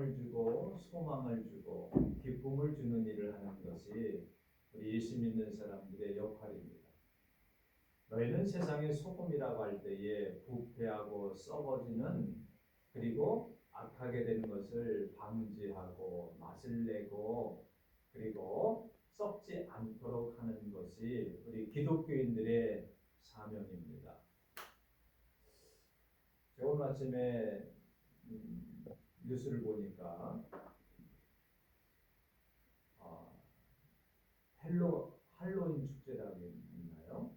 힘을 주고 소망을 주고 기쁨을 주는 일을 하는 것이 우리 예수 믿는 사람들의 역할입니다. 너희는 세상의 소금이라고 할 때에 부패하고 썩어지는 그리고 악하게 되는 것을 방지하고 맛을 내고 그리고 썩지 않도록 하는 것이 우리 기독교인들의 사명입니다. 제가 오늘 아침에 뉴스를 보니까 할로윈 축제라고 있나요?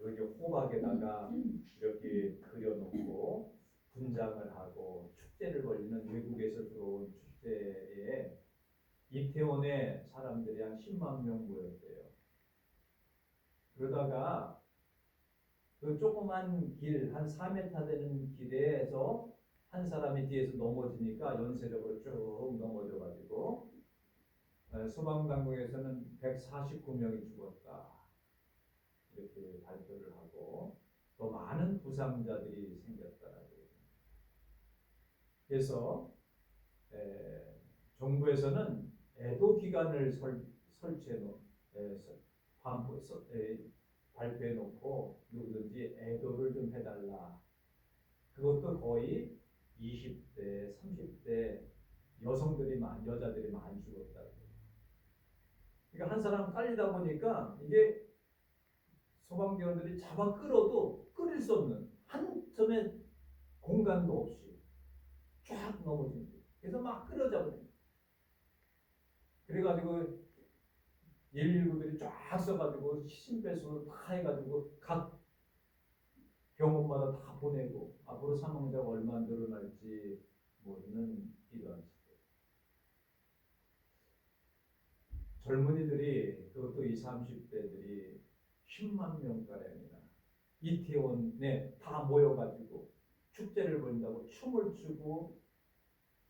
여기 호박에다가 이렇게 그려놓고 분장을 하고 축제를 벌이는 외국에서 들어온 축제에 이태원에 사람들이 한 10만 명 모였대요. 그러다가 그 조그만 길, 한 4m 되는 길에서 한 사람이 뒤에서 넘어지니까 연쇄적으로 쭉 넘어져가지고 소방당국에서는 149명이 죽었다. 이렇게 발표를 하고 또 많은 부상자들이 생겼다라고. 그래서 정부에서는 애도 기간을 설치해 발표해 놓고 누구든지 애도를 좀 해달라. 그것도 거의 20대, 30대 여자들이 많이 죽었다고. 그러니까 한 사람 깔리다 보니까 이게 소방대원들이 잡아 끌어도 끌릴 수 없는 한 점의 공간도 없이 쫙 넘어진 거예요. 그래서 막 끌어잡아요. 그래가지고 119들이 쫙 써가지고 심폐소를 다 해가지고 각 병원마다 다 보내고 앞으로 사망자가 얼마 늘어날지 모르는 이러한 시대. 젊은이들이 그것도 20, 30대들이 10만 명가량이나 이태원에 다 모여가지고 축제를 벌인다고 춤을 추고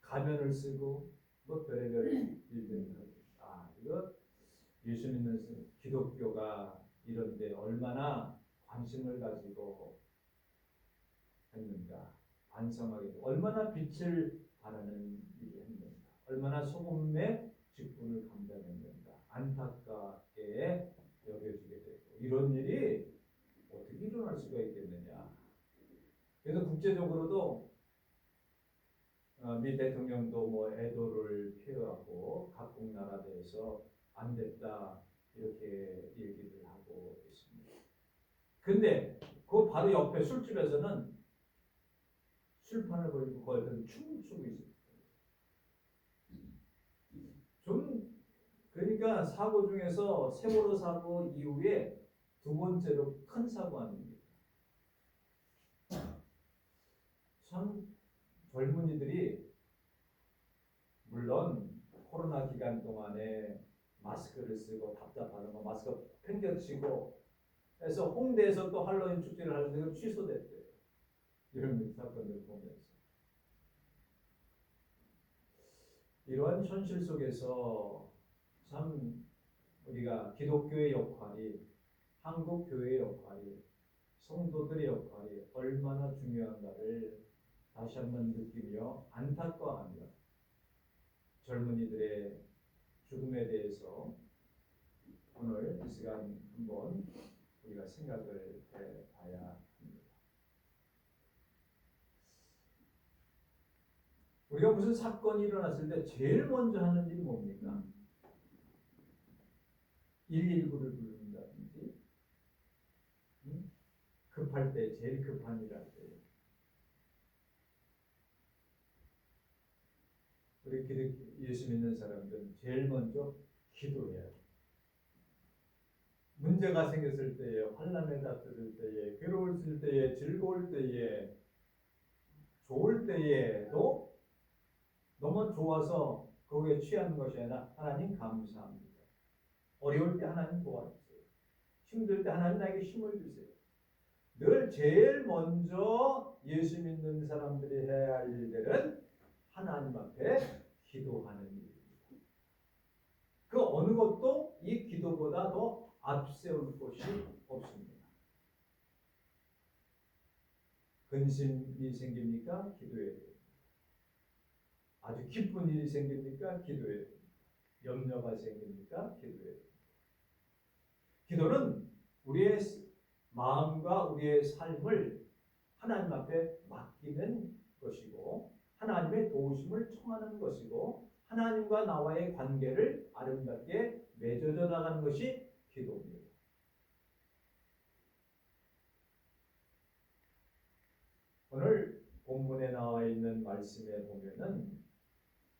가면을 쓰고 뭐 별의별 일들을 하고. 이거 예수 믿는 기독교가 이런데 얼마나 관심을 가지고 했는가, 반성하게 되고 얼마나 빛을 발하는 일을 했는가, 얼마나 소금의 직분을 감당했는가 안타깝게 여겨지게 되고 이런 일이 어떻게 일어날 수가 있겠느냐. 그래서 국제적으로도 미 대통령도 뭐 애도를 표하고 각국 나라들에서 안 됐다 이렇게 얘기를 하고 있습니다. 근데 그 바로 옆에 술집에서는 술판을 벌이고 거기서 춤을 추고 있어요. 좀 그러니까 사고 중에서 세월호 사고 이후에 두 번째로 큰 사고 아닙니까? 참 젊은이들이 물론 코로나 기간 동안에 마스크를 쓰고 답답하는 거 마스크 팽겨치고 해서 홍대에서 또 할로윈 축제를 하는데 취소됐대요. 이런 사건을 보면서 이러한 현실 속에서 참 우리가 기독교의 역할이 한국 교회의 역할이 성도들의 역할이 얼마나 중요한가를 다시 한번 느끼며 안타까워하며 젊은이들의 죽음에 대해서 오늘 이 시간 한번 우리가 생각을 해봐야 합니다. 우리가 무슨 사건이 일어났을 때 제일 먼저 하는 일이 뭡니까? 119를 부른다든지 급할 때 제일 급한 일 할 때 우리 예수 믿는 사람들은 제일 먼저 기도해야 돼. 문제가 생겼을 때에, 환난에 다투를 때에, 괴로울 때에, 즐거울 때에, 좋을 때에도 너무 좋아서 거기에 취하는 것이 아니라 하나님 감사합니다. 어려울 때 하나님 도와주세요. 힘들 때 하나님 나에게 힘을 주세요. 늘 제일 먼저 예수 믿는 사람들이 해야 할 일들은 하나님 앞에 기도하는 일입니다. 그 어느 것도 이 기도보다 더 앞세울 것이 없습니다. 근심이 생깁니까? 기도해야 됩니다. 아주 기쁜 일이 생깁니까? 기도해야 됩니다. 염려가 생깁니까? 기도해야 됩니다. 기도는 우리의 마음과 우리의 삶을 하나님 앞에 맡기는 것이고 하나님의 도우심을 청하는 것이고 하나님과 나와의 관계를 아름답게 맺어져 나가는 것이 기도입니다. 오늘 본문에 나와 있는 말씀에 보면은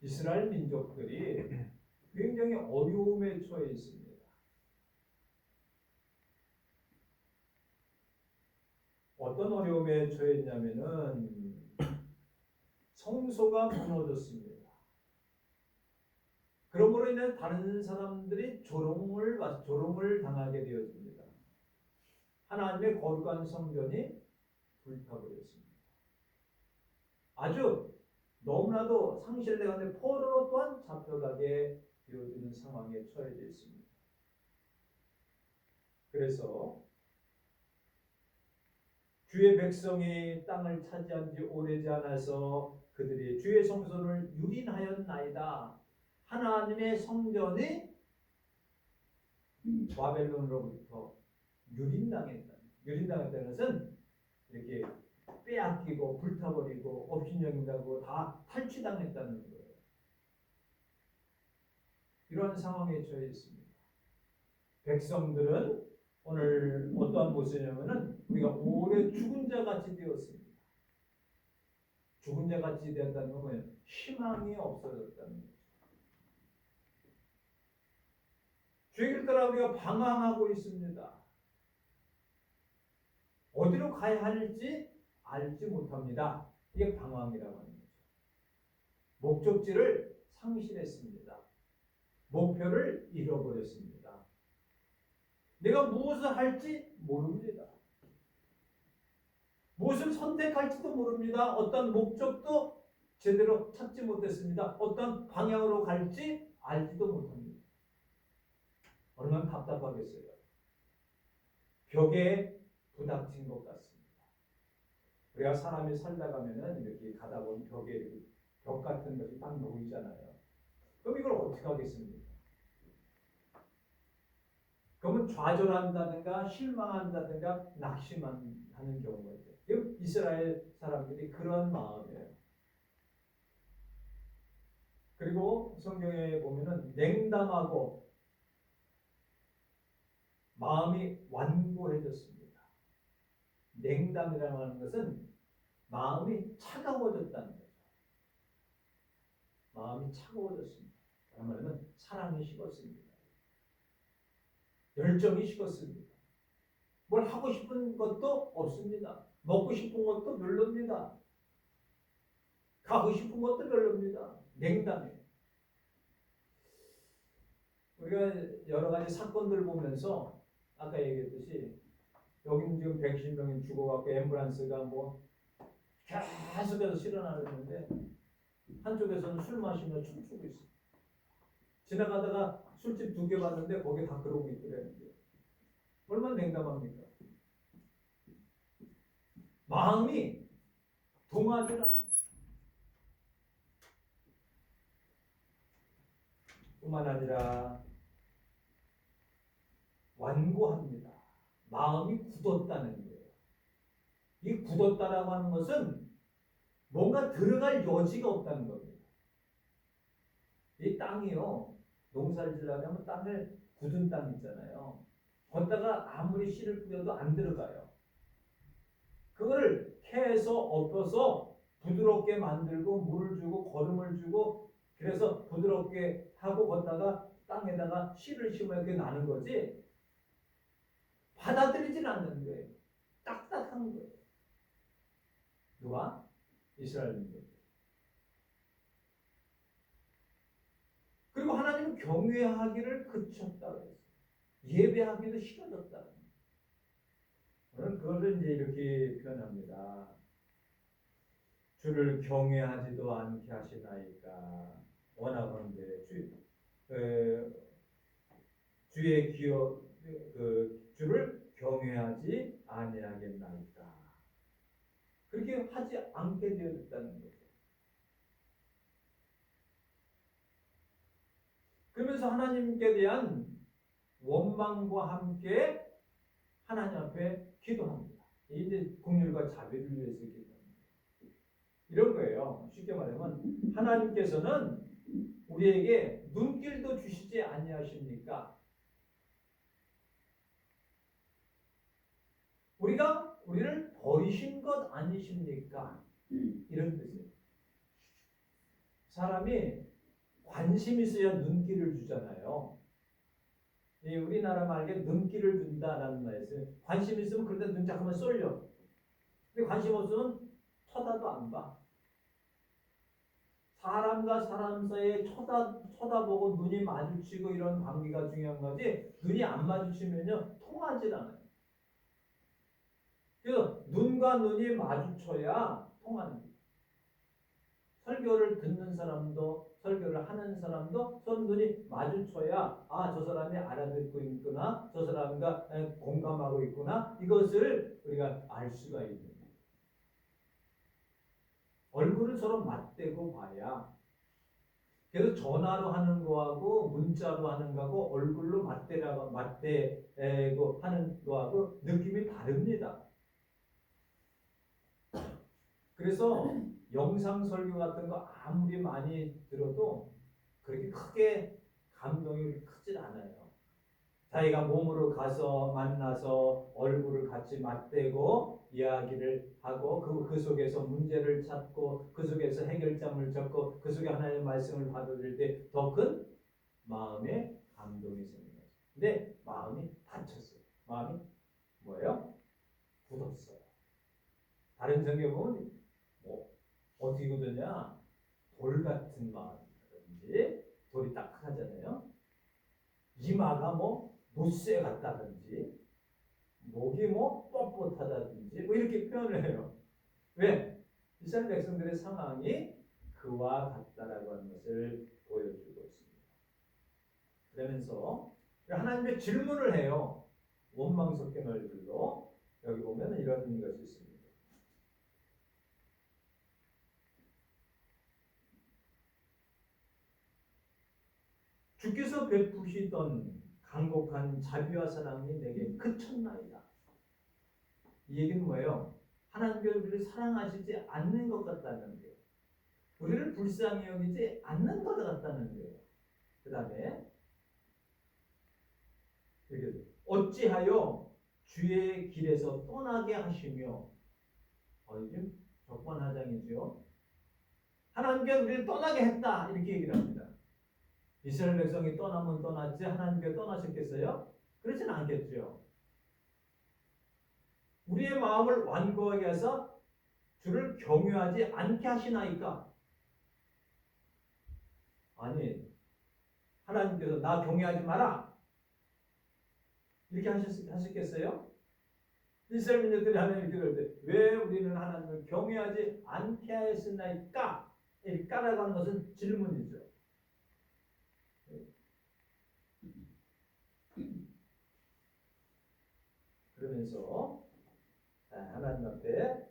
이스라엘 민족들이 굉장히 어려움에 처해 있습니다. 어떤 어려움에 처했냐면은 성소가 무너졌습니다. 그러므로 인해 다른 사람들이 조롱을 당하게 되었습니다. 하나님의 거룩한 성전이 불타버렸습니다. 아주 너무나도 상실되었는데 포로로 또한 잡혀가게 되어지는 상황에 처해져 있습니다. 그래서 주의 백성이 땅을 차지한 지 오래지 않아서 그들이 주의 성소를 유린하였나이다. 하나님의 성전이 바벨론으로부터 유린당했다. 유린당했다는 것은 이렇게 빼앗기고 불타버리고 업신여긴다고 다 탈취당했다는 거예요. 이런 상황에 처해 있습니다. 백성들은 오늘 어떠한 모습이냐면은 우리가 오래 죽은 자 같이 되었습니다. 죽은 자 같이 되었다는 건 뭐예요? 희망이 없어졌다는 거죠. 주의 길 따라 우리가 방황하고 있습니다. 어디로 가야 할지 알지 못합니다. 이게 방황이라고 하는 거죠. 목적지를 상실했습니다. 목표를 잃어버렸습니다. 내가 무엇을 할지 모릅니다. 무엇을 선택할지도 모릅니다. 어떤 목적도 제대로 찾지 못했습니다. 어떤 방향으로 갈지 알지도 못합니다. 얼마나 답답하겠어요. 벽에 부닥친 것 같습니다. 우리가 사람이 살다 가면은 이렇게 가다 보면 벽에 벽 같은 것이 딱 놓이잖아요. 그럼 이걸 어떻게 하겠습니까? 그러면 좌절한다든가 실망한다든가 낙심하는 경우가 있죠. 이스라엘 사람들이 그런 마음이에요. 그리고 성경에 보면은 냉담하고 마음이 완고해졌습니다. 냉담이라고 하는 것은 마음이 차가워졌다는 거죠. 마음이 차가워졌습니다. 다른 말하면 사랑이 식었습니다. 열정이 식었습니다. 뭘 하고 싶은 것도 없습니다. 먹고 싶은 것도 별로입니다. 가고 싶은 것도 별로입니다. 냉담해. 우리가 여러 가지 사건들 보면서 아까 얘기했듯이 여기는 지금 110명이 죽어갖고 앰뷸런스가 뭐 계속해서 실어나르는데 한쪽에서는 술 마시며 춤추고 있어. 지나가다가 술집 2개 봤는데 거기 다 그러고 있더라는데 얼마나 냉담합니까? 마음이 동하질 않아. 뿐만 아니라 완고합니다. 마음이 굳었다는 거예요. 이 굳었다라고 하는 것은 뭔가 들어갈 여지가 없다는 겁니다. 이 땅이요, 농사를 지으려면 땅을 굳은 땅 있잖아요. 걷다가 아무리 씨를 뿌려도 안 들어가요. 그걸 캐서 엎어서 부드럽게 만들고 물을 주고 거름을 주고 그래서 부드럽게 하고 걷다가 땅에다가 씨를 심어야 그게 나는 거지 받아들이질 않는 거예요. 딱딱한 거예요. 누가? 이스라엘인들. 그리고 하나님은 경외하기를 그쳤다고 했어요. 예배하기도 싫어졌다. 저는 그것을 이제 이렇게 표현합니다. 주를 경외하지도 않게 하시나이까 원하건대 주의 주를 경외하지 아니하겠나이까. 그렇게 하지 않게 되었다는 거죠. 그러면서 하나님께 대한 원망과 함께 하나님 앞에 기도합니다. 이제 긍휼과 자비를 위해서 기도합니다. 이런 거예요. 쉽게 말하면 하나님께서는 우리에게 눈길도 주시지 아니하십니까? 우리를 버리신 것 아니십니까? 이런 뜻이에요. 사람이 관심 있어야 눈길을 주잖아요. 우리나라 말에 눈길을 준다라는 말이 있어요. 관심 있으면 그런데 눈 잠깐만 쏠려. 근데 관심 없으면 쳐다도 안 봐. 사람과 사람 사이에 쳐다보고 눈이 마주치고 이런 관계가 중요한 거지, 눈이 안 마주치면요 통하지 않아요. 그래서 눈과 눈이 마주쳐야 통하는 거예요. 설교를 듣는 사람도 설교를 하는 사람도 서로 눈이 마주쳐야 저 사람이 알아듣고 있구나, 저 사람과 공감하고 있구나, 이것을 우리가 알 수가 있는 거예요. 얼굴을 서로 맞대고 봐야. 그래서 전화로 하는 거하고 문자로 하는 거하고 얼굴로 맞대고 하는 거하고 느낌이 다릅니다. 그래서 영상 설교 같은 거 아무리 많이 들어도 그렇게 크게 감동이 크질 않아요. 자기가 몸으로 가서 만나서 얼굴을 같이 맞대고 이야기를 하고 그 속에서 문제를 찾고 그 속에서 해결점을 찾고 그 속에 하나님의 말씀을 받아들일 때 더 큰 마음의 감동이 생긴 거죠. 근데 마음이 다쳤어요. 마음이 뭐예요? 굳었어요. 다른 성경 보면 어떻게 굳었냐? 돌 같은 마음이라든지, 돌이 딱딱하잖아요. 이마가 노쇠 같다든지, 목이 뻣뻣하다든지 이렇게 표현을 해요. 왜? 이스라엘 백성들의 상황이 그와 같다라고 하는 것을 보여주고 있습니다. 그러면서 하나님의 질문을 해요. 원망 섞인 얼굴로. 여기 보면 이런 것이 있습니다. 주께서 베푸시던 간곡한 자비와 사랑이 내게 그쳤나이다. 이 얘기는 뭐예요? 하나님께서 우리를 사랑하시지 않는 것 같다는 거예요. 우리를 불쌍히 여기지 않는 것 같다는 거예요. 그 다음에 어찌하여 주의 길에서 떠나게 하시며, 지금 적반하장이죠. 하나님께서 우리를 떠나게 했다 이렇게 얘기를 합니다. 이스라엘 백성이 떠나면 떠났지 하나님께서 떠나셨겠어요? 그렇지는 않겠죠. 우리의 마음을 완고하게 해서 주를 경외하지 않게 하시나이까? 아니, 하나님께서 나 경외하지 마라 이렇게 하셨겠어요? 이스라엘 민족들이 하나님을 기도할 때 왜 우리는 하나님을 경외하지 않게 하였나이까? 이 까라고 하는 것은 질문이죠. 그러면서 하나님 앞에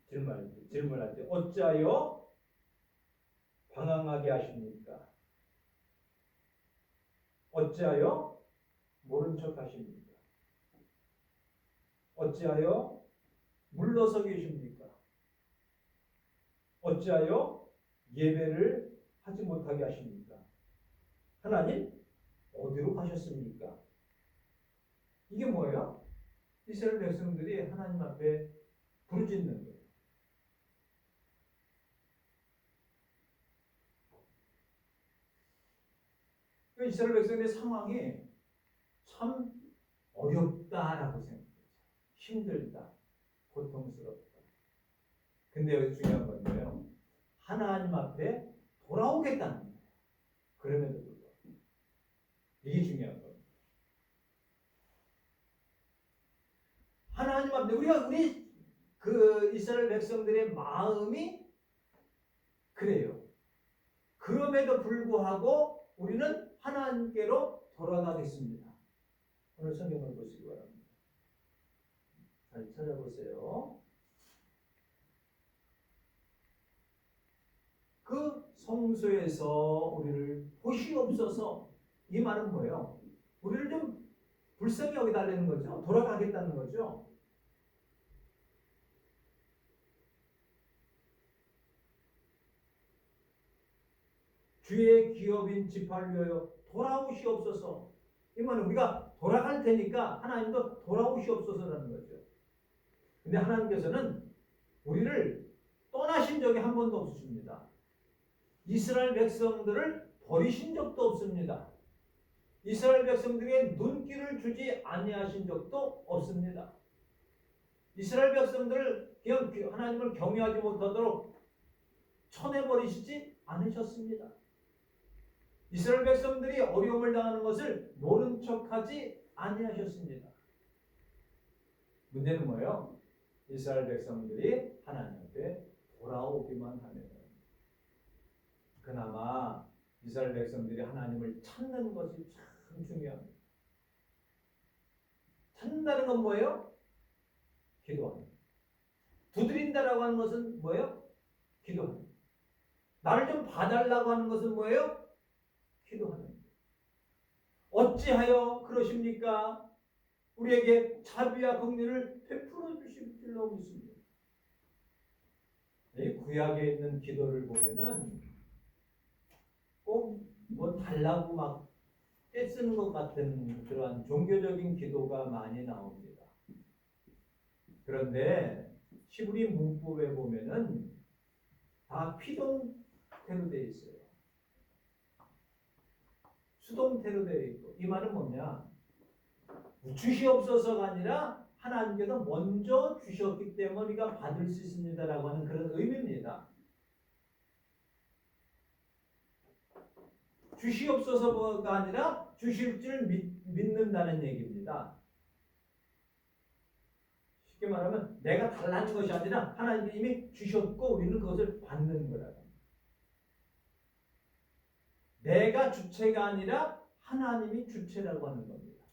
질문할 때 어찌하여 방황하게 하십니까? 어찌하여 모른 척 하십니까? 어찌하여 물러서 계십니까? 어찌하여 예배를 하지 못하게 하십니까? 하나님 어디로 가셨습니까? 이게 뭐예요? 이스라엘 백성들이 하나님 앞에 부르짖는 거예요. 이스라엘 백성들의 상황이 참 어렵다라고 생각해요. 힘들다, 고통스럽다. 근데 여기 중요한 건 뭐예요? 하나님 앞에 돌아오겠다는 거예요. 그럼에도 불구하고 이게 중요한 겁니다. 하나님 앞에 우리 그 이스라엘 백성들의 마음이 그래요. 그럼에도 불구하고 우리는 하나님께로 돌아가겠습니다. 오늘 성경을 보시기 바랍니다. 잘 찾아보세요. 그 성소에서 우리를 보시옵소서. 이 말은 뭐예요? 우리를 좀 불쌍히 여기달라는 거죠. 돌아가겠다는 거죠. 주의 기업인 지파를 위하여 돌아오시옵소서. 이 말은 우리가 돌아갈 테니까 하나님도 돌아오시옵소서라는 거죠. 근데 하나님께서는 우리를 떠나신 적이 한 번도 없으십니다. 이스라엘 백성들을 버리신 적도 없습니다. 이스라엘 백성들에게 눈길을 주지 아니하신 적도 없습니다. 이스라엘 백성들을 그냥 하나님을 경외하지 못하도록 쳐내버리시지 않으셨습니다. 이스라엘 백성들이 어려움을 당하는 것을 모른 척하지 아니하셨습니다. 문제는 뭐예요? 이스라엘 백성들이 하나님 앞에 돌아오기만 하면 그나마 이스라엘 백성들이 하나님을 찾는 것이 참 중요합니다. 찾는다는 건 뭐예요? 기도하는 것. 두드린다라고 하는 것은 뭐예요? 기도하는 것. 나를 좀 봐달라고 하는 것은 뭐예요? 기도하는 것. 어찌하여 그러십니까? 우리에게 자비와 긍휼을 베풀어 주실 줄로 믿습니다. 이 구약에 있는 기도를 보면은 꼭 뭐 달라고 막 떼쓰는 것 같은 그러한 종교적인 기도가 많이 나옵니다. 그런데 히브리 문법에 보면은 다 피동태로 되어 있어요. 수동태로 되어 있고, 이 말은 뭐냐? 주시옵소서가 아니라 하나님께서 먼저 주셨기 때문에 우리가 받을 수 있습니다라고 하는 그런 의미입니다. 주시옵소서가 아니라 주실 줄 믿는다는 얘기입니다. 쉽게 말하면 내가 달라는 것이 아니라 하나님이 이미 주셨고 우리는 그것을 받는 거라고. 내가 주체가 아니라 하나님이 주체라고 하는 겁니다.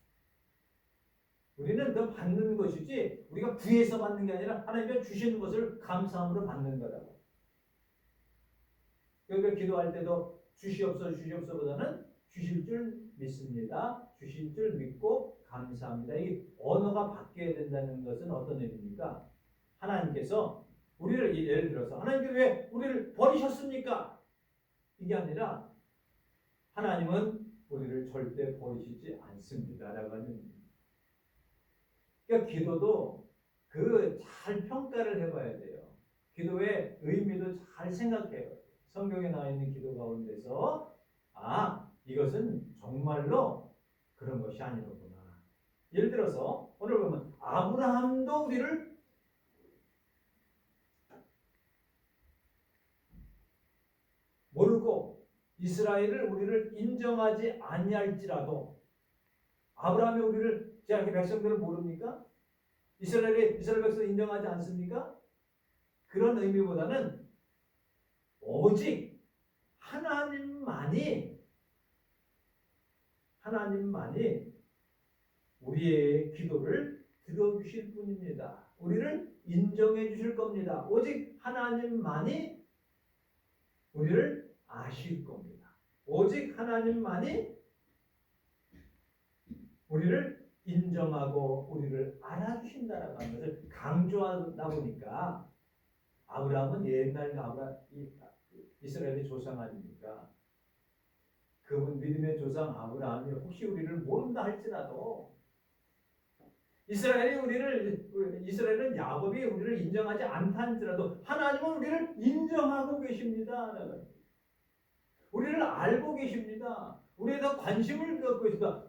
우리는 그 받는 것이지 우리가 구해서 받는 게 아니라 하나님이 주시는 것을 감사함으로 받는 거라고. 그러니까 기도할 때도 주시옵소서보다는 주실 줄 믿습니다. 주실 줄 믿고 감사합니다. 이 언어가 바뀌어야 된다는 것은 어떤 의미입니까? 하나님께서 우리를 예를 들어서 하나님께서 왜 우리를 버리셨습니까? 이게 아니라 하나님은 우리를 절대 버리시지 않습니다라고 하는 의미입니다. 그러니까 기도도 잘 평가를 해봐야 돼요. 기도의 의미도 잘 생각해요. 성경에 나와 있는 기도 가운데서 이것은 정말로 그런 것이 아니로구나. 예를 들어서 오늘 보면 아브라함도 우리를 모르고 이스라엘을 우리를 인정하지 아니할지라도 아브라함이 우리를 자기 백성들을 모릅니까? 이스라엘 백성을 인정하지 않습니까? 그런 의미보다는 오직 하나님만이 우리의 기도를 들어주실 분입니다. 우리를 인정해 주실 겁니다. 오직 하나님만이 우리를 아실 겁니다. 오직 하나님만이 우리를 인정하고 우리를 알아주신다라고 하는 것을 강조하다 보니까 아브라함은 옛날 이스라엘의 조상 아닙니까? 그분 믿음의 조상 아브라함이 혹시 우리를 모른다 할지라도 이스라엘은 야곱이 우리를 인정하지 않다 할지라도 하나님은 우리를 인정하고 계십니다. 우리를 알고 계십니다. 우리에 대한 관심을 갖고 계십니다.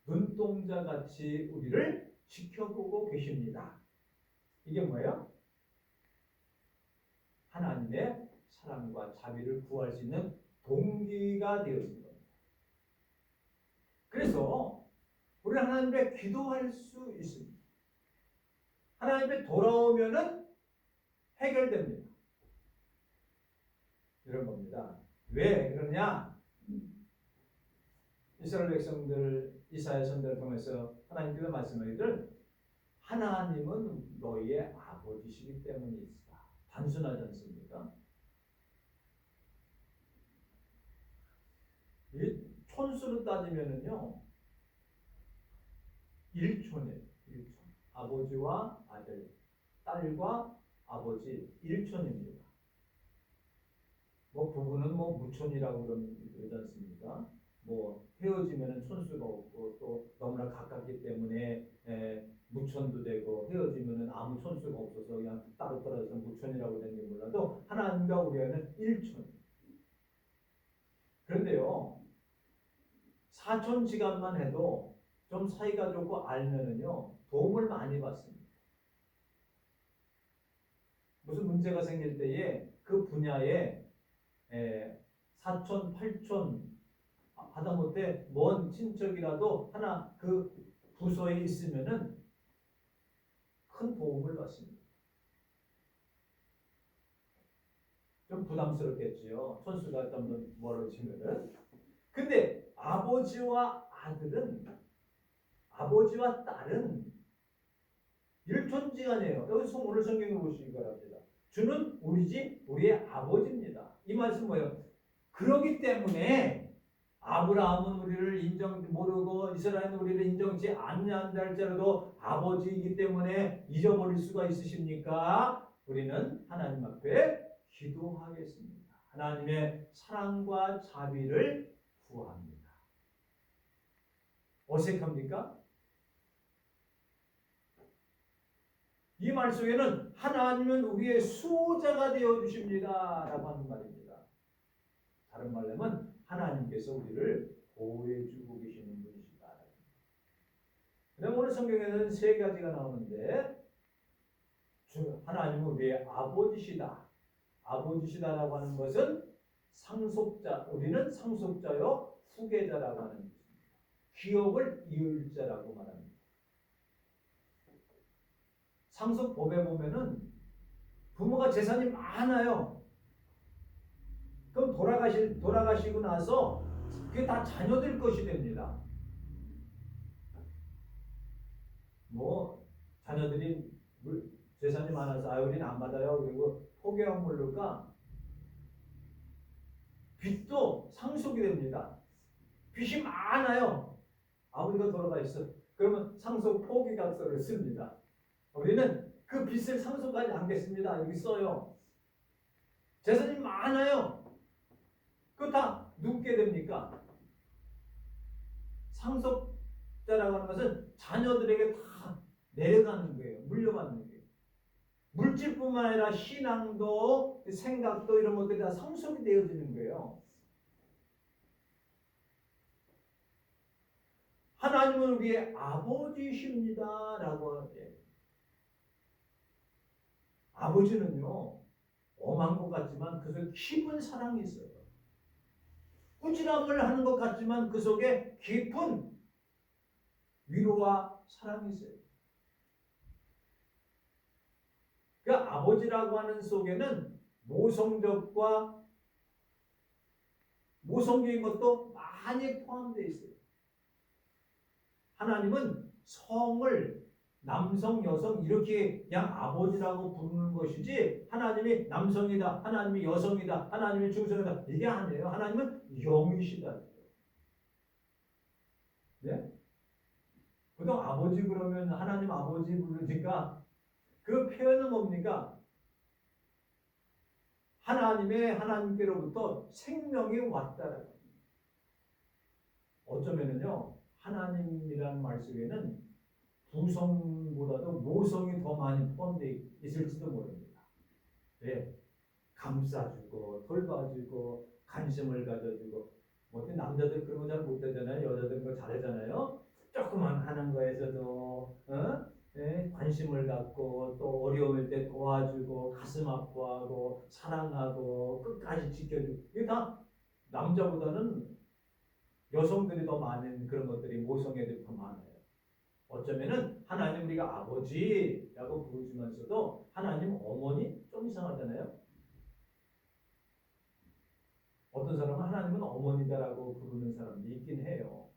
눈동자같이 우리를 지켜보고 계십니다. 이게 뭐예요? 하나님의 사랑과 자비를 구할 수 있는 동기가 되어진 겁니다. 그래서 우리는 하나님 앞에 기도할 수 있습니다. 하나님 앞에 돌아오면은 해결됩니다. 이런 겁니다. 왜 그러냐? 이스라엘 백성들 이사야 선지자를 통해서 하나님께서 말씀하기를 하나님은 너희의 아버지시기 때문이다. 단순하지 않습니까? 이 손수로 따지면은요 1촌이에요. 1촌. 아버지와 아들, 딸과 아버지 1촌입니다. 뭐 부부는 뭐 무촌이라고 그러지 않습니까? 뭐 헤어지면은 촌수가 없고 또 너무나 가깝기 때문에 무촌도 되고 헤어지면은 아무 촌수가 없어서 그냥 따로 떨어져서 무촌이라고 되는지 몰라도 하나님과 우리 아이는 1촌. 그런데요 사촌지간만 해도 좀 사이가 좋고 알면은요 도움을 많이 받습니다. 무슨 문제가 생길 때에 그 분야에 사촌, 팔촌 하다못해 먼 친척이라도 하나 그 부서에 있으면은 큰 도움을 받습니다. 좀 부담스럽겠지요. 촌수가 좀 멀어지면은. 근데 아버지와 아들은 아버지와 딸은 일촌지간이에요. 여기서 오늘 성경을 보시기 바랍니다. 주는 우리 집 우리의 아버지입니다. 이 말씀 뭐예요? 그러기 때문에 아브라함은 우리를 인정 모르고 이스라엘은 우리를 인정치 않는다 할지라도 아버지이기 때문에 잊어버릴 수가 있으십니까? 우리는 하나님 앞에 기도하겠습니다. 하나님의 사랑과 자비를 구합니다. 어색합니까? 이 말 속에는 하나님은 우리의 수호자가 되어 주십니다 라고 하는 말입니다. 다른 말로 하면 하나님께서 우리를 보호해 주고 계시는 분이시다. 그다음 오늘 성경에는 세 가지가 나오는데 하나님은 우리의 아버지시다. 아버지시다라고 하는 것은 상속자, 우리는 상속자요 후계자라고 하는 것입니다. 기업을 이을 자라고 말합니다. 상속법에 보면은 부모가 재산이 많아요. 그럼 돌아가시고 나서 그게 다 자녀들 것이 됩니다. 뭐 자녀들이 재산이 많아서 우리는 안 받아요. 그리고 포기하고 모를까? 빚도 상속이 됩니다. 빚이 많아요. 아버지가 돌아가 있어. 그러면 상속 포기각서를 씁니다. 우리는 그 빚을 상속하지 않겠습니다. 여기 써요. 재산이 많아요. 그거 다 눕게 됩니까? 상속자라고 하는 것은 자녀들에게 다 내려가는 거예요. 물려받는 거예요. 물질뿐만 아니라 신앙도 생각도 이런 것들이 다 상속이 되어지는 거예요. 하나님은 우리의 아버지십니다 라고 하죠. 아버지는요 엄한 것 같지만 그 속에 깊은 사랑이 있어요. 꾸지람을 하는 것 같지만 그 속에 깊은 위로와 사랑이 있어요. 그 아버지라고 하는 속에는 모성적인 것도 많이 포함되어 있어요. 하나님은 성을 남성, 여성 이렇게 그냥 아버지라고 부르는 것이지 하나님이 남성이다, 하나님이 여성이다, 하나님이 중성이다 이게 아니에요. 하나님은 영이시다. 네? 보통 아버지 그러면 하나님 아버지 부르니까 그 표현은 뭡니까? 하나님께로부터 생명이 왔다라고. 어쩌면은요 하나님이라는 말 속에는 부성보다도 모성이 더 많이 포함되어 있을지도 모릅니다. 네. 감싸주고 돌봐주고 관심을 가져주고 뭐 남자들 그런 거 잘 못하잖아요. 여자들 그거 잘하잖아요. 조그만 하는 거에서도 네? 관심을 갖고 또 어려울 때 도와주고 가슴 아파하고 사랑하고 끝까지 지켜주고 이게 다 남자보다는 여성들이 더 많은 그런 것들이 모성애들이 더 많아요. 어쩌면은 하나님 우리가 아버지라고 부르지만서도 하나님 어머니 좀 이상하잖아요. 어떤 사람은 하나님은 어머니다라고 부르는 사람도 있긴 해요.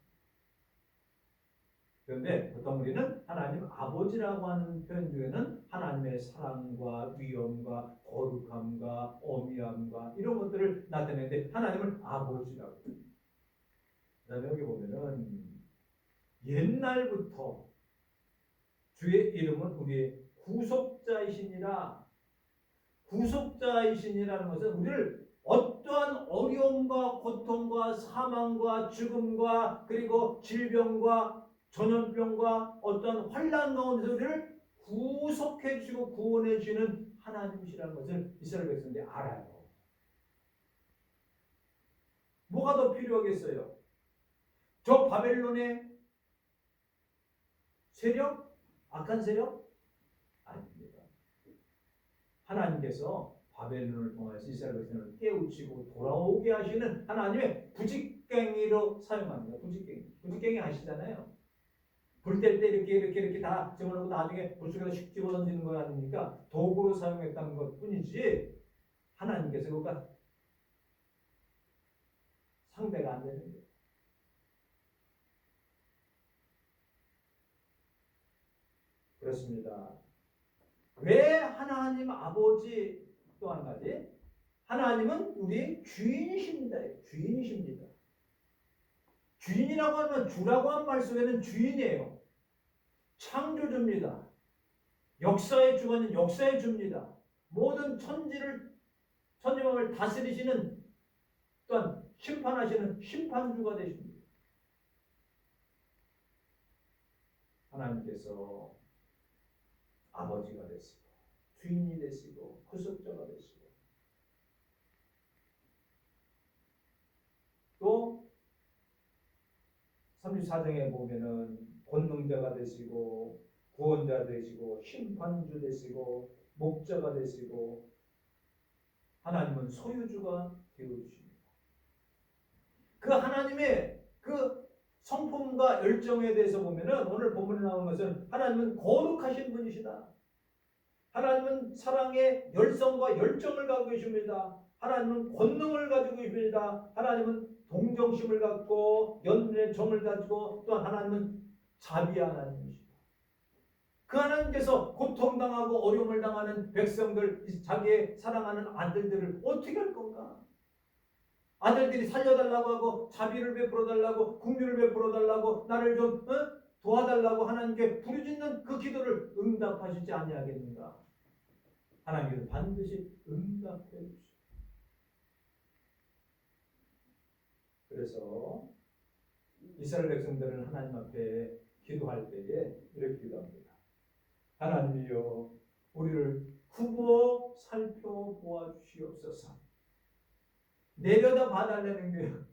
그런데 보통 우리는 하나님 아버지라고 하는 표현 중에는 하나님의 사랑과 위엄과 거룩함과 어미함과 이런 것들을 나타내는데 하나님을 아버지라고. 그다음에 여기 보면은 옛날부터 주의 이름은 우리의 구속자이시니라. 구속자이시니라는 것은 우리를 어떠한 어려움과 고통과 사망과 죽음과 그리고 질병과 전염병과 어떠한 환난 가운데서 우리를 구속해 주시고 구원해 주시는 하나님이시라는 것을 이스라엘 백성들이 알아요. 뭐가 더 필요하겠어요? 저 바벨론의 세력? 악한 세력? 아닙니다. 하나님께서 바벨론을 통해서 이스라엘 백성을 깨우치고 돌아오게 하시는 하나님의 부직갱이로 사용합니다. 부직갱이 아시잖아요. 불 뗄 때 이렇게 다 집어넣고 나중에 불 속에서 슉 집어 던지는 거 아닙니까? 도구로 사용했다는 것 뿐이지 하나님께서 그것과 상대가 안 되는 거예요. 그렇습니다. 왜 하나님 아버지 또 한 가지 하나님은 우리의 주인이십니다. 주인이십니다. 주인이라고 하면 주라고 한 말 속에는 주인이에요. 창조주입니다. 역사의 주관은 역사의 주입니다. 모든 천지만을 다스리시는 또한 심판하시는 심판주가 되십니다. 하나님께서 아버지가 되시고 주인이 되시고 구속자가 되시고 또 34장에 보면은 권능자가 되시고 구원자 되시고 심판주 되시고 목자가 되시고 하나님은 소유주가 되어주십니다. 그 하나님의 그 성품과 열정에 대해서 보면은 오늘 본문에 나온 것은 하나님은 거룩하신 분이시다. 하나님은 사랑의 열성과 열정을 가지고 계십니다. 하나님은 권능을 가지고 계십니다. 하나님은 동정심을 갖고 연민의 정을 가지고 또한 하나님은 자비한 하나님이시다. 그 하나님께서 고통당하고 어려움을 당하는 백성들, 자기의 사랑하는 아들들을 어떻게 할 건가? 아들들이 살려달라고 하고 자비를 베풀어달라고 긍휼을 베풀어달라고 나를 좀 도와달라고 하나님께 부르짖는 그 기도를 응답하시지 아니하겠는가? 하나님께서 반드시 응답해 주십니다. 그래서 이스라엘 백성들은 하나님 앞에 기도할 때에 이렇게 기도합니다. 하나님이여 우리를 후보 살펴보아 주시옵소서. 내려다 봐달라는 거예요.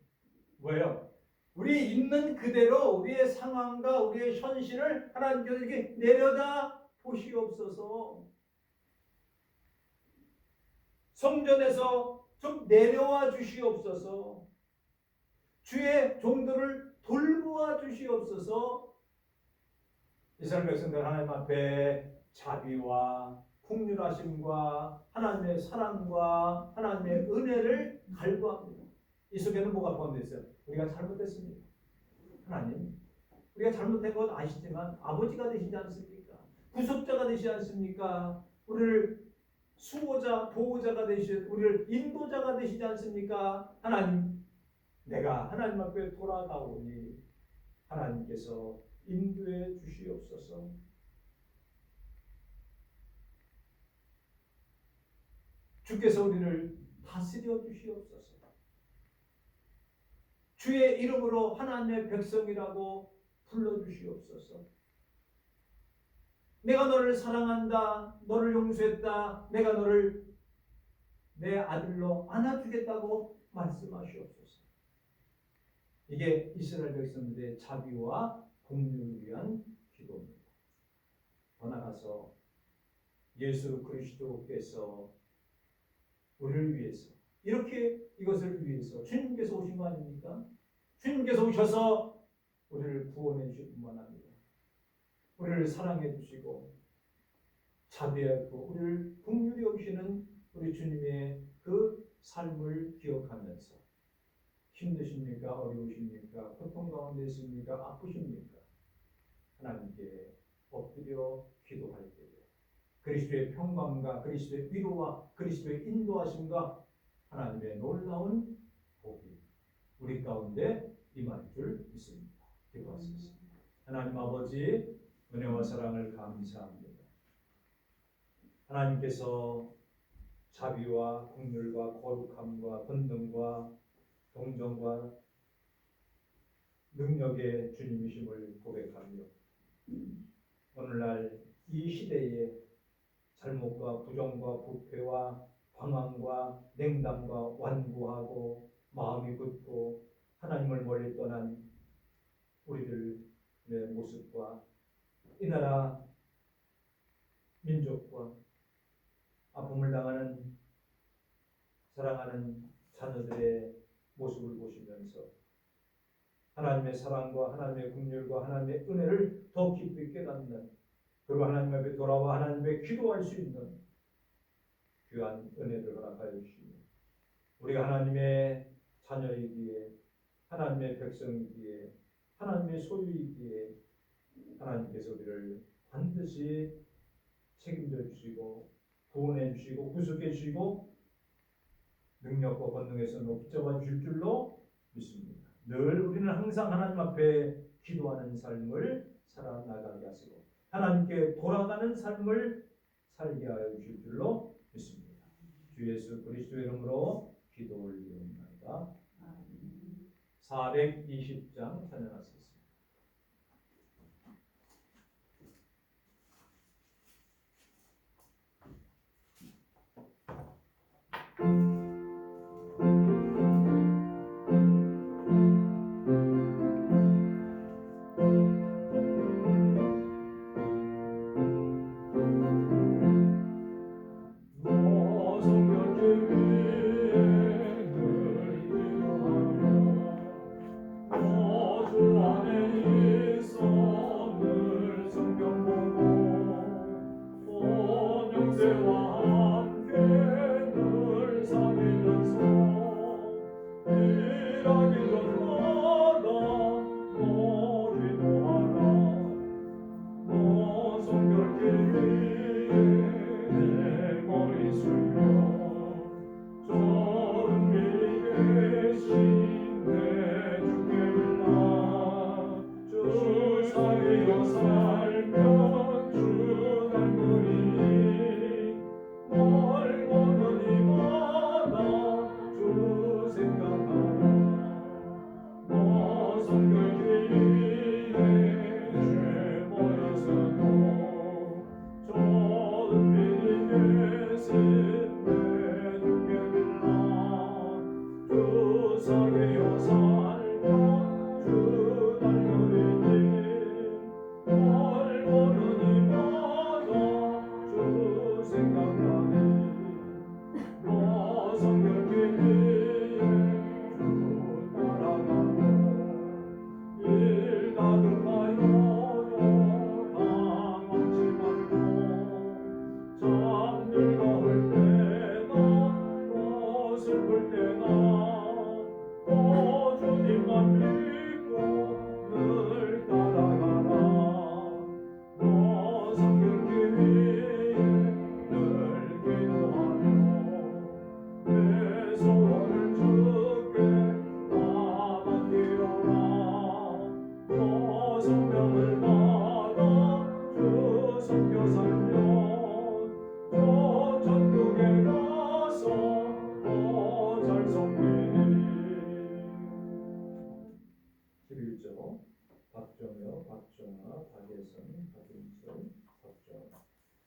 뭐예요? 우리 있는 그대로 우리의 상황과 우리의 현실을 하나님께서 이렇게 내려다 보시옵소서. 성전에서 좀 내려와 주시옵소서. 주의 종들을 돌보아 주시옵소서. 이스라엘 백성들 하나님 앞에 자비와 풍휼하심과 하나님의 사랑과 하나님의 은혜를 갈구합니다. 이 속에는 뭐가 포함되어 있어요? 우리가 잘못했습니다. 하나님, 우리가 잘못된 것 아시지만 아버지가 되시지 않습니까? 구속자가 되시지 않습니까? 우리를 수호자, 보호자가 되시고 우리를 인도자가 되시지 않습니까? 하나님, 내가 하나님 앞에 돌아가오니 하나님께서 인도해 주시옵소서. 주께서 우리를 다스려 주시옵소서. 주의 이름으로 하나님의 백성이라고 불러주시옵소서. 내가 너를 사랑한다. 너를 용서했다. 내가 너를 내 아들로 안아주겠다고 말씀하시옵소서. 이게 이스라엘 백성들의 자비와 공유를 위한 기도입니다. 더 나아가서 예수 그리스도께서 우리를 위해서 이렇게 이것을 위해서 주님께서 오신 거 아닙니까? 주님께서 오셔서 우리를 구원해 주실 뿐만 아니라 우리를 사랑해 주시고 자비하고 우리를 긍휼히 여기시는 우리 주님의 그 삶을 기억하면서 힘드십니까? 어려우십니까? 고통 가운데 있습니까? 아프십니까? 하나님께 엎드려 기도할 때에 그리스도의 평강과 그리스도의 위로와 그리스도의 인도하심과 하나님의 놀라운 복이 우리 가운데 임할 줄 믿습니다. 기도하시겠습니다. 하나님 아버지, 은혜와 사랑을 감사합니다. 하나님께서 자비와 긍휼과 거룩함과 권능과 동정과 능력의 주님이심을 고백하며 오늘날 이 시대에 잘못과 부정과 부패와 방황과 냉담과 완고하고 마음이 굳고 하나님을 멀리 떠난 우리들의 모습과 이 나라 민족과 아픔을 당하는 사랑하는 자녀들의 모습을 보시면서 하나님의 사랑과 하나님의 긍휼과 하나님의 은혜를 더 깊이 깨닫는, 그리고 하나님 앞에 돌아와 하나님 앞에 기도할 수 있는 귀한 은혜를 허락하여 주시며 우리가 하나님의 자녀이기에, 하나님의 백성이기에, 하나님의 소유이기에 하나님께서 우리를 반드시 책임져 주시고 구원해 주시고 구속해 주시고 능력과 권능에서 높이 잡아 주실 줄로 믿습니다. 늘 우리는 항상 하나님 앞에 기도하는 삶을 살아나가게 하시고 하나님께 돌아가는 삶을 살게 하여 주실 줄로 믿습니다. 주 예수 그리스도의 이름으로 기도 올리옵나이다. 420장 찬양하시겠습니다.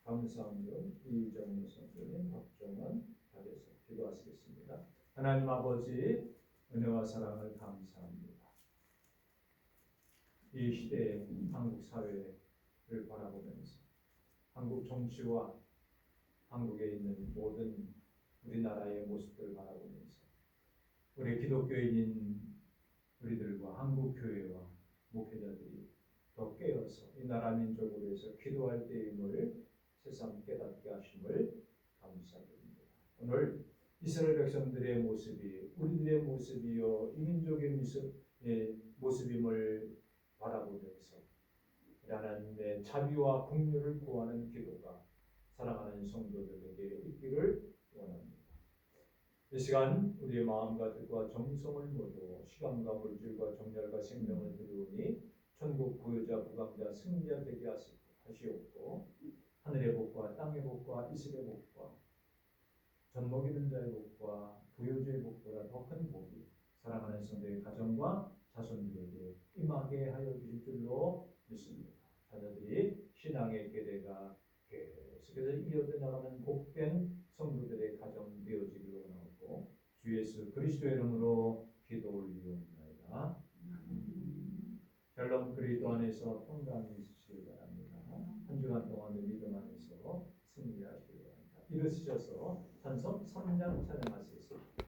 감사함을 이정무 선생님, 박정원 답에서 기도하시겠습니다. 하나님 아버지 은혜와 사랑을 감사합니다. 이 시대의 한국 사회를 바라보면서 한국 정치와 한국에 있는 모든 우리나라의 모습들을 바라보면서 우리 기독교인인 우리들과 한국 교회와 목회자들이 더 깨어서 이 나라 민족을 위해서 기도할 때임을 새삼 깨닫게 하심을 감사드립니다. 오늘 이스라엘 백성들의 모습이 우리들의 모습이요 이 민족의 모습임을 바라보면서 하나님의 자비와 긍휼을 구하는 기도가 사랑하는 성도들에게 있기를 원합니다. 이 시간 우리의 마음과 뜻과 정성을 모두 시간과 물질과 정열과 생명을 드리오니 천국 부유자 부강자 승리자 되게 하시옵고 하늘의 복과 땅의 복과 이슬의 복과 젖먹이 는 자의 복과 부유주의 복보다 더 큰 복이 사랑하는 성도의 가정과 자손들에게 임하게 하여 주실 줄로 믿습니다. 자녀들이 신앙의 계대가 계속해서 이어져 나가는 복된 성도들의 가정 되어지기를 원하고 주 예수 그리스도의 이름으로 기도 올리옵나이다. 샬롬 그리스도 안에서 평강이 있으시길 바랍니다. 한 주간 동안의 믿음 안에서 승리하시길 바랍니다. 일어서셔서 찬송 3장 찬양하시겠습니다.